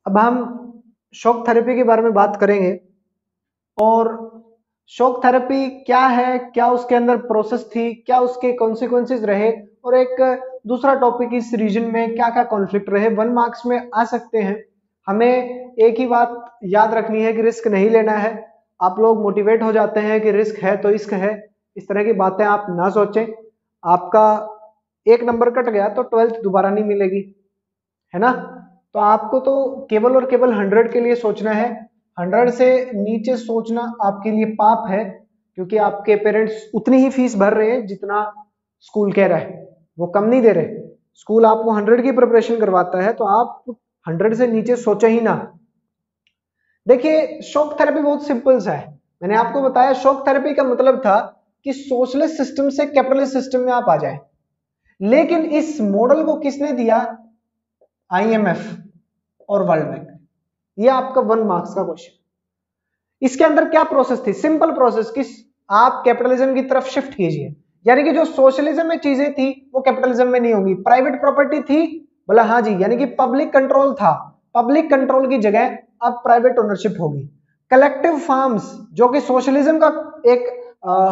अब हम shock therapy के बारे में बात करेंगे और शॉक थेरेपी क्या है, क्या उसके अंदर प्रोसेस थी, क्या उसके कॉन्सिक्वेंसेस रहे और एक दूसरा टॉपिक इस रीजन में क्या क्या कॉन्फ्लिक्ट रहे। 1 मार्क्स में आ सकते हैं। हमें एक ही बात याद रखनी है कि रिस्क नहीं लेना है। आप लोग मोटिवेट हो जाते हैं कि रिस्क है तो इश्क है, इस तरह की बातें आप ना सोचें। आपका 1 नंबर कट गया तो 12th दोबारा नहीं मिलेगी, है ना। तो आपको तो केवल और केवल 100 के लिए सोचना है। 100 से नीचे सोचना आपके लिए पाप है, क्योंकि आपके पेरेंट्स उतनी ही फीस भर रहे हैं जितना स्कूल कह रहा है, वो कम नहीं दे रहे। स्कूल आपको 100 की प्रिपरेशन करवाता है तो आप 100 से नीचे सोचे ही ना। देखिए, शॉक थेरेपी बहुत सिंपल सा है। मैंने आपको बताया शॉक थेरेपी का मतलब था कि सोशलिस्ट सिस्टम से कैपिटलिस्ट सिस्टम में आप आ जाए। लेकिन इस मॉडल को किसने दिया? IMF और वर्ल्ड बैंक। ये आपका 1 मार्क्स का क्वेश्चन। इसके अंदर क्या प्रोसेस थी? सिंपल प्रोसेस कि आप कैपिटलिज्म की तरफ शिफ्ट कीजिए, यानी कि जो सोशलिज्म में चीजें थी वो कैपिटलिज्म में नहीं होंगी। प्राइवेट प्रॉपर्टी थी, बोला हाँ जी, यानी कि पब्लिक कंट्रोल था, पब्लिक कंट्रोल की जगह अब प्राइवेट ओनरशिप होगी। कलेक्टिव फार्म्स, जो कि सोशलिज्म का एक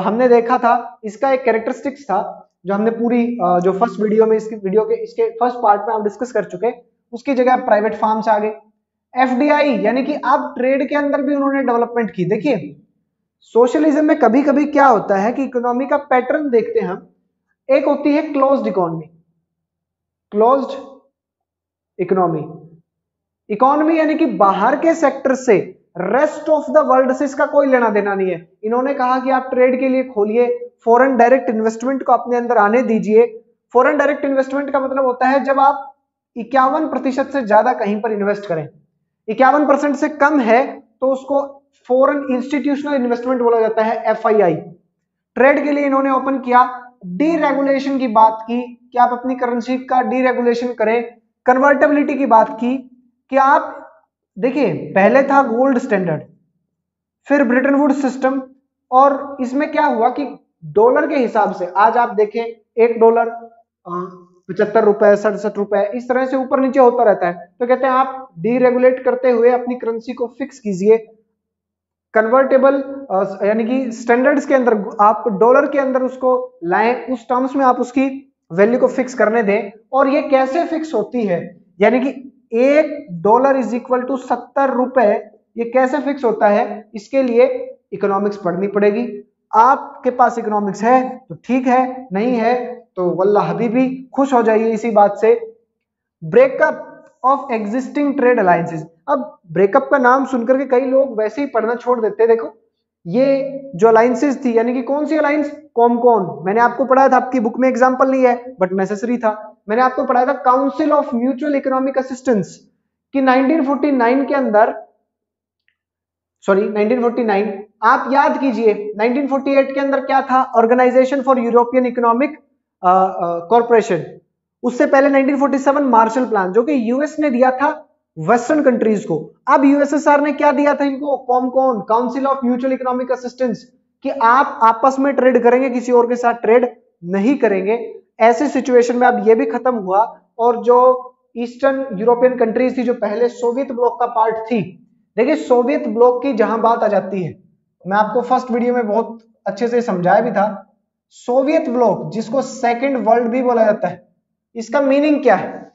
हमने देखा था, इसका एक कैरेक्टरिस्टिक्स था जो हमने पूरी जो फर्स्ट वीडियो में इसके फर्स्ट पार्ट में हम डिस्कस कर चुके, उसकी जगह प्राइवेट फार्म्स आ गए। FDI यानी कि अब ट्रेड के अंदर भी उन्होंने डेवलपमेंट की। देखिए, सोशलिज्म में कभी कभी क्या होता है कि इकोनॉमी का पैटर्न देखते हैं हम। एक होती है closed economy, closed economy, economy यानी कि बाहर के सेक्टर से, रेस्ट ऑफ द वर्ल्ड से इसका कोई लेना देना नहीं है। इन्होंने कहा कि आप ट्रेड के लिए खोलिए, फॉरेन डायरेक्ट इन्वेस्टमेंट को अपने अंदर आने दीजिए। फॉरेन डायरेक्ट इन्वेस्टमेंट का मतलब होता है जब आप 51% से ज्यादा कहीं पर इन्वेस्ट करें। 51% से कम है तो उसको फॉरेन इंस्टीट्यूशनल इन्वेस्टमेंट बोला जाता है, FII। ट्रेड के लिए इन्होंने ओपन किया। डीरेगुलेशन की बात की कि आप अपनी करेंसी का डीरेगुलेशन करें। कन्वर्टेबिलिटी की बात की कि आप देखिए, पहले था गोल्ड स्टैंडर्ड, फिर ब्रिटेन वुड्स सिस्टम, और इसमें क्या हुआ कि डॉलर के हिसाब से आज आप देखें $1 ₹75, ₹67, इस तरह से ऊपर नीचे होता रहता है। तो कहते हैं आप डीरेगुलेट करते हुए अपनी करेंसी को फिक्स कीजिए। कन्वर्टेबल यानी कि स्टैंडर्ड्स के अंदर आप डॉलर के अंदर उसको लाएं, उस टर्म्स में आप उसकी वैल्यू को फिक्स करने दें। और ये कैसे फिक्स होती है, यानी कि $1 इज इक्वल टू ₹70, ये कैसे फिक्स होता है, इसके लिए इकोनॉमिक्स पढ़नी पड़ेगी। आपके पास इकोनॉमिक्स है तो ठीक है, नहीं है तो वल्लाह हबीबी, खुश हो जाइए इसी बात से। Breakup of existing trade alliances. अब ब्रेकअप का नाम सुनकर के कई लोग वैसे ही पढ़ना छोड़ देते हैं। देखो, ये जो अलायंसेस थी, यानी कि कौन सी अलायंस? कॉमकॉन। मैंने आपको पढ़ाया था, आपकी बुक में एग्जांपल नहीं है बट नेसेसरी था। मैंने आपको पढ़ाया था council of mutual economic assistance कि 1949 के अंदर, सॉरी 1949, आप याद कीजिए 1948 के अंदर क्या था? Organisation for European economic corporation. उससे पहले 1947 मार्शल प्लान, जो कि यूएस ने दिया था वेस्टर्न कंट्रीज को। अब यूएसएसआर ने क्या दिया था इनको? Comecon, council of mutual economic assistance, कि आप आपस में ट्रेड करेंगे, किसी और के साथ ट्रेड नहीं करेंगे। ऐसे सिचुएशन में अब ये भी खत्म हुआ। और जो ईस्टर्न यूरोपियन कंट्रीज थी, जो पहले सोवियत ब्लॉक का पार्ट थी, देखिए सोवियत ब्लॉक की जहां बात आ जाती है, मैं आपको फर्स्ट वीडियो में बहुत अच्छे से समझाया भी था। सोवियत ब्लॉक, जिसको सेकेंड वर्ल्ड भी बोला जाता है, इसका मीनिंग क्या है?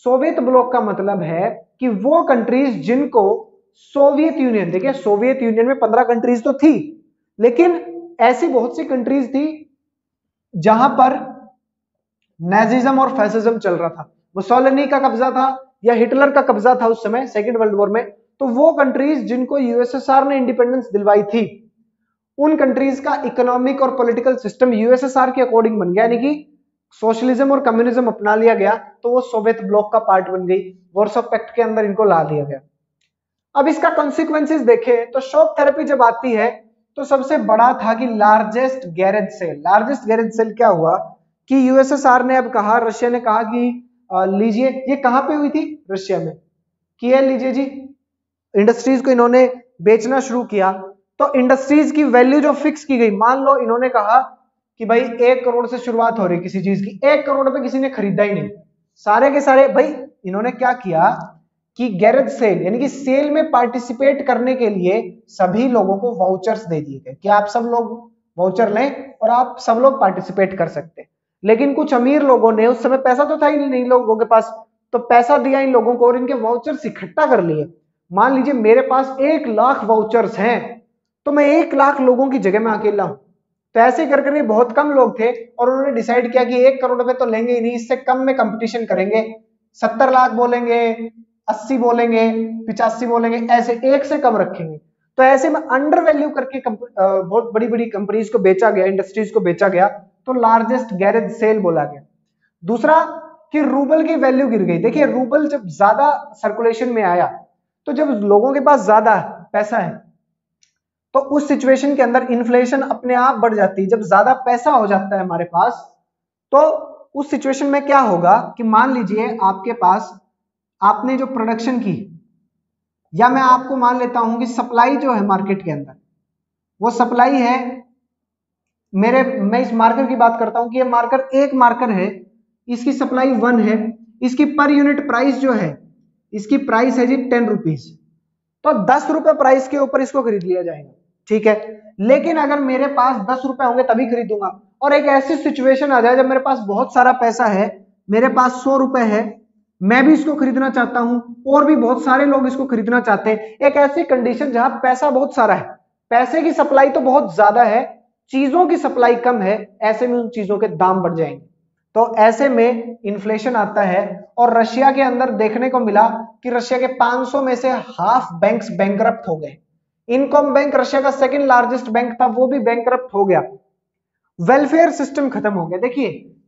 सोवियत ब्लॉक का मतलब है कि वो कंट्रीज जिनको सोवियत यूनियन, देखिए सोवियत यूनियन में 15 कंट्रीज तो थी, लेकिन ऐसी बहुत सी कंट्रीज थी जहां पर नाजिज्म और फैसिज्म चल रहा था। मुसोलिनी का कब्जा था या हिटलर का कब्जा था उस समय सेकेंड वर्ल्ड वॉर में। तो वो कंट्रीज जिनको यूएसएसआर ने इंडिपेंडेंस दिलवाई थी, उन कंट्रीज का इकोनॉमिक और पॉलिटिकल सिस्टम यूएसएसआर के अकॉर्डिंग बन गया, यानी कि सोशलिज्म और कम्युनिज्म अपना लिया गया, तो वो सोवियत ब्लॉक का पार्ट बन गई। वॉर्सो पैक्ट के अंदर इनको ला लिया गया। अब इसका कॉन्सिक्वेंसेस देखें तो शॉक थेरेपी जब आती है तो सबसे बड़ा था कि largest garage sale. Largest garage sale क्या हुआ कि यूएसएसआर ने अब कहा, रशिया ने कहा कि लीजिए, ये कहां पे हुई थी? रशिया में, कि ये लीजिए जी, इंडस्ट्रीज को इन्होंने बेचना शुरू किया। तो इंडस्ट्रीज की वैल्यू जो फिक्स की गई, मान लो इन्होंने कहा कि भाई 1 करोड़ से शुरुआत हो रही किसी चीज की, 1 करोड़ पे किसी ने खरीदा ही नहीं, सारे के सारे। भाई इन्होंने क्या किया कि गैरेज सेल यानी कि सेल में पार्टिसिपेट करने के लिए सभी लोगों को वाउचर्स दे दिए गए कि आप सब लोग वाउचर लें और आप सब लोग पार्टिसिपेट कर सकते हैं। लेकिन कुछ अमीर लोगों ने, उस समय पैसा तो था ही नहीं लोगों के पास, तो पैसा दिया इन लोगों को और इनके वाउचर्स इकट्ठा कर लिए। मान लीजिए मेरे पास 1 लाख वाउचर्स हैं, तो मैं 1 लाख लोगों की जगह में अकेला हूं। तो ऐसे कर करके बहुत कम लोग थे और उन्होंने डिसाइड किया कि 1 करोड़ रुपए तो लेंगे ही नहीं, इससे कम में कंपटीशन करेंगे। 70 लाख बोलेंगे, 80 बोलेंगे, 85 बोलेंगे, ऐसे 1 से कम रखेंगे। तो ऐसे में अंडर वैल्यू करके बहुत बड़ी बड़ी कंपनीज को बेचा गया, इंडस्ट्रीज को बेचा गया, तो लार्जेस्ट गैरेज सेल बोला गया। दूसरा कि रूबल की वैल्यू गिर गई। देखिए रूबल जब ज्यादा सर्कुलेशन में आया, तो जब लोगों के पास ज्यादा पैसा है तो उस सिचुएशन के अंदर इन्फ्लेशन अपने आप बढ़ जाती है। जब ज्यादा पैसा हो जाता है हमारे पास, तो उस सिचुएशन में क्या होगा कि मान लीजिए आपके पास, आपने जो प्रोडक्शन की, या मैं आपको मान लेता हूं कि सप्लाई जो है मार्केट के अंदर, वो सप्लाई है मैं इस मार्कर की बात करता हूं कि ये मार्कर एक मार्कर है, इसकी सप्लाई 1 है, इसकी पर यूनिट प्राइस जो है, इसकी प्राइस है जी 10 रुपीज, तो 10 रुपए प्राइस के ऊपर इसको खरीद लिया जाएगा, ठीक है। लेकिन अगर मेरे पास 10 रुपए होंगे तभी खरीदूंगा, और एक ऐसी सिचुएशन आ जाए जब मेरे पास बहुत सारा पैसा है, मेरे पास 100 रुपए है, मैं भी इसको खरीदना चाहता हूं और भी बहुत सारे लोग इसको खरीदना चाहते हैं, एक ऐसी कंडीशन जहां पैसा बहुत सारा है, पैसे की सप्लाई तो बहुत ज्यादा है, चीजों की सप्लाई कम है, ऐसे में उन चीजों के दाम बढ़ जाएंगे। तो ऐसे में इन्फ्लेशन आता है। और रशिया के अंदर देखने को मिला कि रशिया के 500 में से हाफ बैंक्स बैंकरप्ट हो गए। इनकम बैंक रशिया का सेकंड लार्जेस्ट बैंक था, वो भी बैंकरप्ट हो गया। वेलफेयर सिस्टम खत्म हो गया। देखिए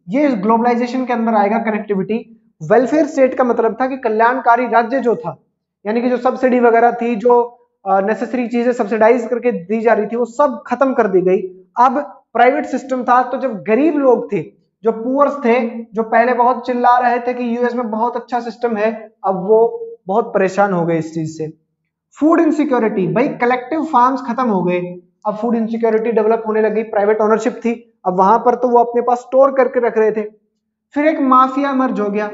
ये ग्लोबलाइजेशन के अंदर आएगा कनेक्टिविटी। वेलफेयर स्टेट का मतलब था कि कल्याणकारी राज्य जो था, यानी कि जो सब्सिडी वगैरह थी, जो नेसेसरी चीजें सब्सिडाइज करके दी जा रही थी, वो सब खत्म कर दी गई। अब प्राइवेट सिस्टम था। तो जब गरीब लोग थे, जो पुअर्स थे, जो पहले बहुत चिल्ला रहे थे कि यूएस में बहुत अच्छा सिस्टम है, अब वो बहुत परेशान हो गए इस चीज से। फूड इनसिक्योरिटी, भाई कलेक्टिव फार्म्स खत्म हो गए, अब फूड इनसिक्योरिटी डेवलप होने लगी, प्राइवेट ओनरशिप थी, अब वहां पर तो वो अपने पास स्टोर करके रख रहे थे। फिर एक माफिया मर्ज हो गया,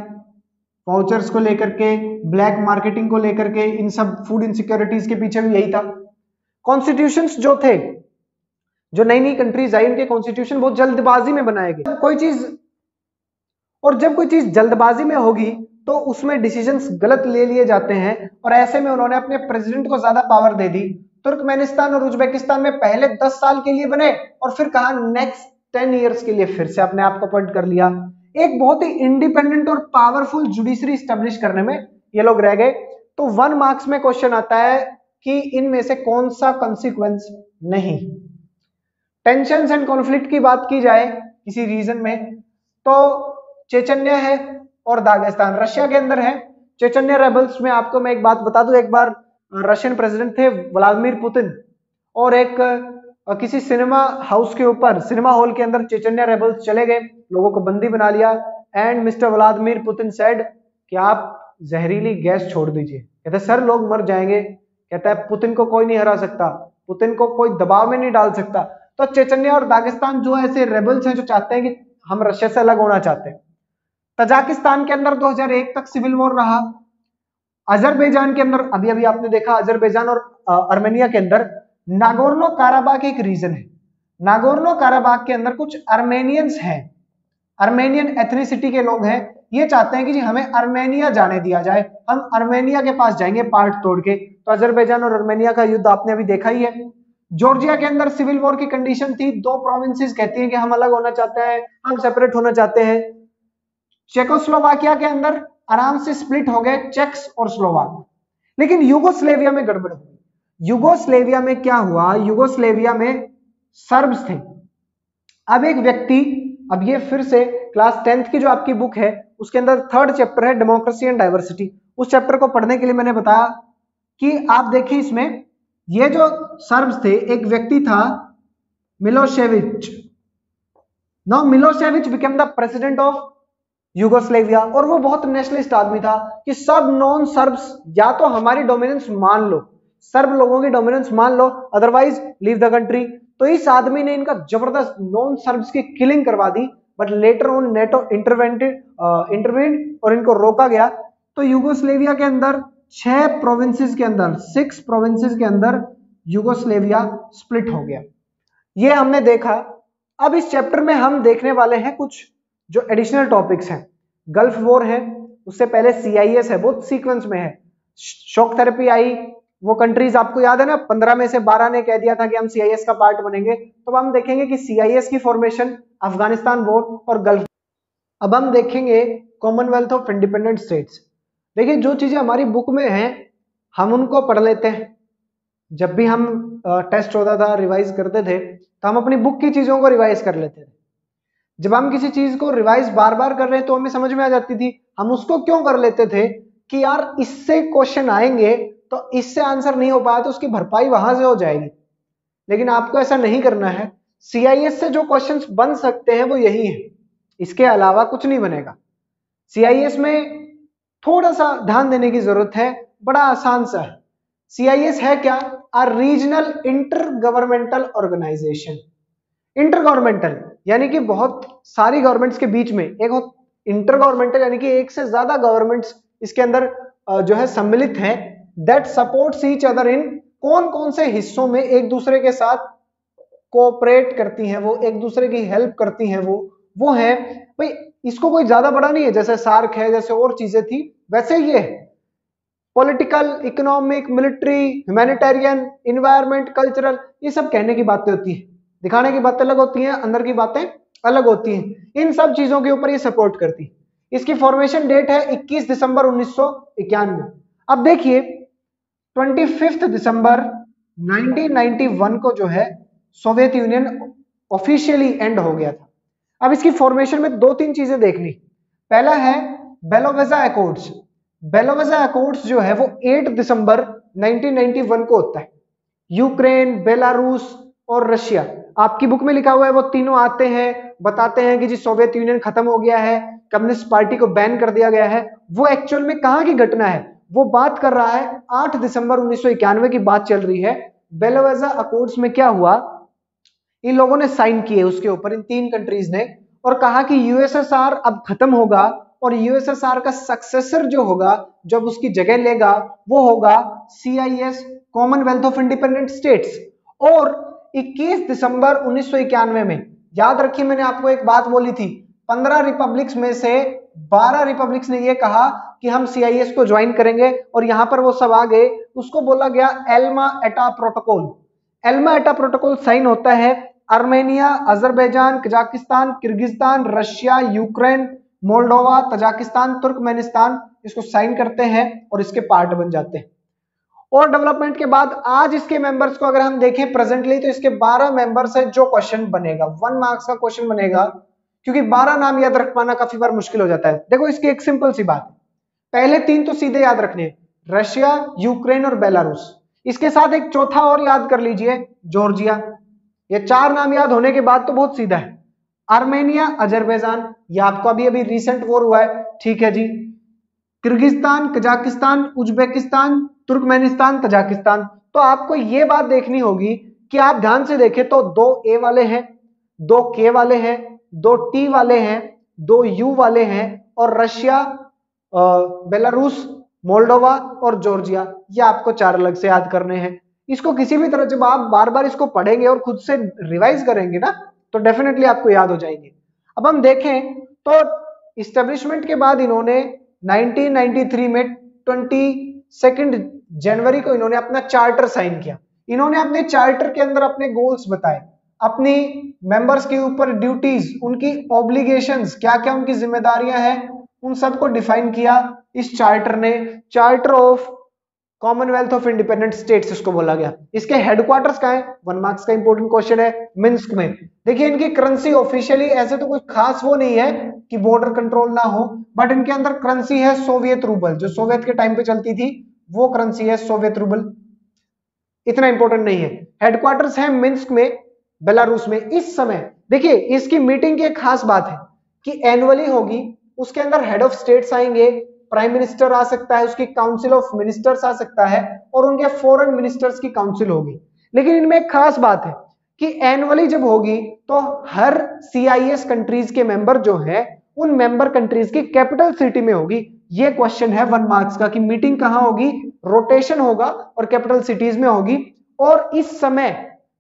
वाउचर्स को लेकर के, ब्लैक मार्केटिंग को लेकर के, इन सब फूड इनसिक्योरिटीज के पीछे भी यही था। कॉन्स्टिट्यूशंस जो थे, जो नई नई कंट्रीज आई, उनके कॉन्स्टिट्यूशन बहुत जल्दबाजी में बनाए गए। कोई चीज, और जब कोई चीज जल्दबाजी में होगी तो उसमें डिसीजंस गलत ले लिए जाते हैं, और ऐसे में उन्होंने अपने प्रेसिडेंट को ज्यादा पावर दे दी। तुर्कमेनिस्तान और उज्बेकिस्तान में पहले 10 साल के लिए बने और फिर कहा नेक्स्ट 10 ईयर्स के लिए फिर से अपने आप को अपॉइंट कर लिया। एक बहुत ही इंडिपेंडेंट और पावरफुल जुडिशरी स्टैब्लिश करने में ये लोग रह गए। तो 1 मार्क्स में क्वेश्चन आता है कि इनमें से कौन सा कॉन्सिक्वेंस नहीं। टेंशन एंड कॉन्फ्लिक्ट की बात की जाए किसी रीजन में, तो चेचन्या है और दागिस्तान रशिया के अंदर है। चेचन्या रेबल्स में आपको मैं एक बात बता दूं, एक बार रशियन प्रेसिडेंट थे व्लादिमीर पुतिन, और एक किसी सिनेमा हाउस के ऊपर, सिनेमा हॉल के अंदर चेचन्या रेबल्स चले गए, लोगों को बंदी बना लिया, and mister Vladimir Putin said कि आप जहरीली गैस छोड़ दीजिए। कहते सर लोग मर जाएंगे। कहता है पुतिन को कोई नहीं हरा सकता, पुतिन को कोई दबाव में नहीं डाल सकता। तो चेचन्या और दागिस्तान जो ऐसे रेबल्स हैं जो चाहते हैं कि हम रशिया से अलग होना चाहते हैं। तजाकिस्तान के अंदर 2001 तक सिविल वॉर रहा। अजरबैजान के अंदर अभी अभी आपने देखा, अजरबैजान और आर्मेनिया के अंदर नागोर्नो काराबाग एक रीजन है। नागोर्नो काराबाग के अंदर कुछ आर्मेनियंस हैं, आर्मेनियन एथनिसिटी के लोग हैं, ये चाहते हैं कि जी हमें आर्मेनिया जाने दिया जाए, हम आर्मेनिया के पास जाएंगे पार्ट तोड़ के। तो अजरबैजान और आर्मेनिया का युद्ध आपने अभी देखा ही है। जॉर्जिया के अंदर सिविल वॉर की कंडीशन थी, 2 प्रोविंसेस कहती हैं कि हम अलग होना चाहते हैं, हम सेपरेट होना चाहते हैं। चेकोस्लोवाकिया के अंदर आराम से स्प्लिट हो गए चेक्स और स्लोवाक। लेकिन यूगोस्लेविया में गड़बड़ हुई। यूगोस्लेविया में क्या हुआ, यूगोस्लेविया में सर्ब्स थे। अब एक व्यक्ति, अब ये फिर से क्लास 10th की जो आपकी बुक है उसके अंदर 3rd चैप्टर है डेमोक्रेसी एंड डाइवर्सिटी, उस चैप्टर को पढ़ने के लिए मैंने बताया कि आप देखिए इसमें ये जो सर्ब्स थे, एक व्यक्ति था Milosevic. Now Milosevic became the president of Yugoslavia, और वो बहुत नेशनलिस्ट आदमी था कि सब नॉन सर्ब्स या तो हमारी डोमिनेंस मान लो, सर्ब लोगों की डोमिनेंस मान लो, अदरवाइज लीव द कंट्री। तो इस आदमी ने इनका जबरदस्त नॉन सर्ब्स की किलिंग करवा दी, बट लेटर ऑन नेटो इंटरवेंड और इनको रोका गया। तो यूगोस्लेविया के अंदर 6 प्रोविंसेस के अंदर, 6 प्रोविंसेस के अंदर यूगोस्लेविया स्प्लिट हो गया। ये हमने देखा। अब इस चैप्टर में हम देखने वाले हैं कुछ जो एडिशनल टॉपिक्स हैं। गल्फ वॉर है, उससे पहले CIS है, बहुत सीक्वेंस में है। शॉक थेरेपी आई, वो कंट्रीज आपको याद है ना, 15 में से 12 ने कह दिया था कि हम CIS का पार्ट बनेंगे। तो हम देखेंगे कि CIS की फॉर्मेशन, अफगानिस्तान वॉर और गल्फ। अब हम देखेंगे कॉमनवेल्थ ऑफ इंडिपेंडेंट स्टेट्स। देखिए, जो चीजें हमारी बुक में हैं हम उनको पढ़ लेते हैं। जब भी हम टेस्ट होता था, रिवाइज करते थे, तो हम अपनी बुक की चीजों को रिवाइज कर लेते थे। जब हम किसी चीज को रिवाइज बार बार कर रहे हैं तो हमें समझ में आ जाती थी। हम उसको क्यों कर लेते थे कि यार इससे क्वेश्चन आएंगे, तो इससे आंसर नहीं हो पाया तो उसकी भरपाई वहां से हो जाएगी। लेकिन आपको ऐसा नहीं करना है। CIS से जो क्वेश्चंस बन सकते हैं वो यही है, इसके अलावा कुछ नहीं बनेगा। CIS में थोड़ा सा ध्यान देने की जरूरत है, बड़ा आसान सा है। CIS है क्या? A regional intergovernmental organisation. Intergovernmental यानी कि बहुत सारी गवर्नमेंट्स के बीच में एक, इंटर गवर्नमेंटल यानी कि एक से ज्यादा गवर्नमेंट्स इसके अंदर जो है सम्मिलित हैं, that supports each other in, कौन कौन से हिस्सों में एक दूसरे के साथ कोऑपरेट करती हैं, वो एक दूसरे की हेल्प करती हैं, वो है भाई। इसको कोई ज्यादा बड़ा नहीं है, जैसे सार्क है, जैसे और चीजें थी, वैसे ये है। Political, economic, military, humanitarian, environment, cultural, ये सब कहने की बातें होती है, दिखाने की बातें अलग होती हैं, अंदर की बातें अलग होती हैं। इन सब चीजों के ऊपर ये सपोर्ट करती है। इसकी फॉर्मेशन डेट है 21 दिसंबर 1991। अब देखिए 25 दिसंबर 1991 को जो है सोवियत यूनियन ऑफिशियली एंड हो गया था। अब इसकी फॉर्मेशन में 2-3 चीजें देखनी। पहला है बेलोवेजा अकॉर्ड्स। बेलोवेजा अकॉर्ड्स जो है वो 8 दिसंबर 1991 को होता है। यूक्रेन, बेलारूस और रशिया, आपकी बुक में लिखा हुआ है, वो तीनों आते हैं, बताते हैं कि जी सोवियत यूनियन खत्म हो गया है, कम्युनिस्ट पार्टी को बैन कर दिया गया है। वो एक्चुअल में कहां की घटना है? वो बात कर रहा है 8 दिसंबर 1991 की बात चल रही है। बेलोवेजा अकॉर्ड्स में क्या हुआ, इन लोगों ने साइन किए उसके ऊपर, इन 3 कंट्रीज ने, और कहा कि USSR अब खत्म होगा और USSR का सक्सेसर जो होगा, जब उसकी जगह लेगा, वो होगा CIS, Commonwealth of independent states. और 21 दिसंबर 1991 में, याद रखिए मैंने आपको एक बात बोली थी, 15 रिपब्लिक्स में से 12 रिपब्लिक्स ने यह कहा कि हम CIS को ज्वाइन करेंगे, और यहां पर वो सब आ गए। उसको बोला गया एल्मा एटा प्रोटोकॉल। एल्मा एटा प्रोटोकॉल साइन होता है Armenia, Azerbaijan, Kazakhstan, Kyrgyzstan, Russia, Ukraine, Moldova, Tajikistan, Turkmenistan इसको साइन करते हैं और इसके पार्ट बन जाते हैं। और डेवलपमेंट के बाद आज इसके मेंबर्स को अगर हम देखें प्रेजेंटली, तो इसके 12 मेंबर्स है। जो क्वेश्चन बनेगा 1 मार्क्स का क्वेश्चन बनेगा, क्योंकि 12 नाम याद रख पाना काफी बार मुश्किल हो जाता है। देखो इसकी एक सिंपल सी बात, पहले 3 तो सीधे याद रखने हैं, रशिया, यूक्रेन और बेलारूस। इसके साथ एक चौथा और याद कर लीजिए, जॉर्जिया। ये 4 नाम याद होने के बाद तो बहुत सीधा है। आर्मेनिया, अजरबैजान, ये आपको अभी अभी रिसेंट वॉर हुआ है, ठीक है जी। Kyrgyzstan, Kazakhstan, Uzbekistan, Turkmenistan, Tajikistan. तो आपको ये बात देखनी होगी कि आप ध्यान से देखें तो 2 A वाले हैं, 2 K वाले हैं, 2 T वाले हैं, 2 U वाले हैं, और रशिया, बेलारूस, मोल्डोवा और जॉर्जिया, ये आपको 4 अलग से याद करने हैं। इसको किसी भी तरह जब आप बार बार इसको पढ़ेंगे और खुद से रिवाइज करेंगे ना, तो डेफिनेटली आपको याद हो जाएंगे। अब हम देखें तो इस्टेब्लिशमेंट के बाद इन्होंने 1993 में 22 जनवरी को इन्होंने अपना चार्टर साइन किया। इन्होंने अपने चार्टर के अंदर अपने गोल्स बताए, अपनी मेंबर्स के ऊपर ड्यूटीज, उनकी ऑब्लिगेशंस, क्या क्या उनकी जिम्मेदारियां हैं, उन सबको डिफाइन किया इस चार्टर ने। Charter of Commonwealth of independent states इसको बोला गया। इसके हेडक्वार्टर्स कहां है? 1 मार्क्स का इंपॉर्टेंट क्वेश्चन है, मिन्स्क में। देखिए इनकी करेंसी ऑफिशियली ऐसे तो कोई खास वो नहीं है कि बॉर्डर कंट्रोल ना हो, बट इनके अंदर करेंसी है सोवियत रूबल, जो सोवियत के टाइम पे चलती थी वो करेंसी है सोवियत रूबल, इतना इंपॉर्टेंट नहीं है। हेडक्वार्टर्स है मिन्स्क में, बेलारूस में। इस समय देखिए इसकी मीटिंग की एक खास बात है कि एनुअली होगी, उसके अंदर हेड ऑफ स्टेट्स आएंगे, प्राइम मिनिस्टर आ सकता है, उसकी काउंसिल ऑफ मिनिस्टर्स आ सकता है, और उनके फॉरेन मिनिस्टर्स की काउंसिल होगी। लेकिन इनमें एक खास बात है कि एनुअली जब होगी तो हर CIS कंट्रीज के मेंबर जो है, उन मेंबर कंट्रीज की कैपिटल सिटी में होगी, ये क्वेश्चन है 1 मार्क्स का कि मीटिंग कहां होगी, रोटेशन होगा और कैपिटल सिटीज में होगी। और इस समय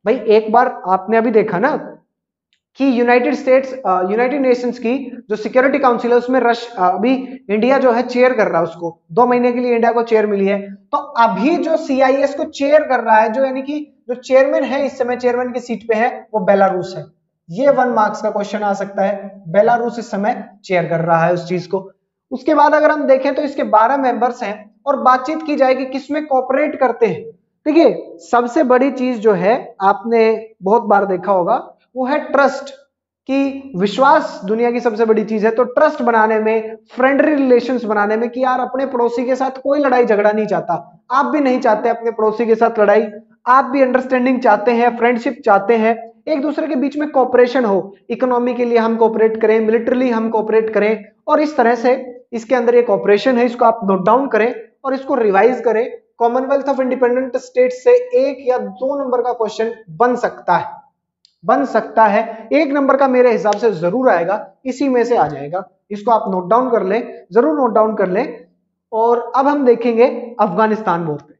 भाई एक बार आपने अभी देखा ना कि यूनाइटेड नेशंस की जो सिक्योरिटी काउंसिल है उसमें अभी इंडिया जो है चेयर कर रहा है, उसको 2 महीने के लिए इंडिया को चेयर मिली है। तो अभी जो CIS को चेयर कर रहा है, जो यानी कि जो चेयरमैन है इस समय चेयरमैन की सीट पे है, वो बेलारूस है। ये 1 मार्क्स का क्वेश्चन आ सकता है, बेलारूस इस समय चेयर कर रहा है उस चीज को। उसके बाद अगर हम देखें तो इसके 12 मेंबर्स हैं और बातचीत की जाएगी किसमें कोऑपरेट करते हैं। देखिए सबसे बड़ी चीज जो है आपने बहुत बार देखा होगा वो है ट्रस्ट, कि विश्वास दुनिया की सबसे बड़ी चीज है। तो ट्रस्ट बनाने में, फ्रेंडली रिलेशंस बनाने में, कि यार अपने पड़ोसी के साथ कोई लड़ाई झगड़ा नहीं चाहता, आप भी नहीं चाहते अपने पड़ोसी के साथ लड़ाई, आप भी अंडरस्टैंडिंग चाहते हैं, फ्रेंडशिप चाहते हैं, एक दूसरे के बीच में कोऑपरेशन हो, इकोनॉमी के लिए हम कोऑपरेट करें, मिलिटरीली हम कोऑपरेट करें, और इस तरह से इसके अंदर एक ऑपरेशन है, इसको आप नोट डाउन करें और इसको रिवाइज करें। कॉमनवेल्थ ऑफ इंडिपेंडेंट स्टेट से 1 या 2 नंबर का क्वेश्चन बन सकता है, बन सकता है। 1 नंबर का मेरे हिसाब से जरूर आएगा, इसी में से आ जाएगा। इसको आप नोट डाउन कर लें, जरूर नोट डाउन कर लें। और अब हम देखेंगे अफगानिस्तान वॉर पे।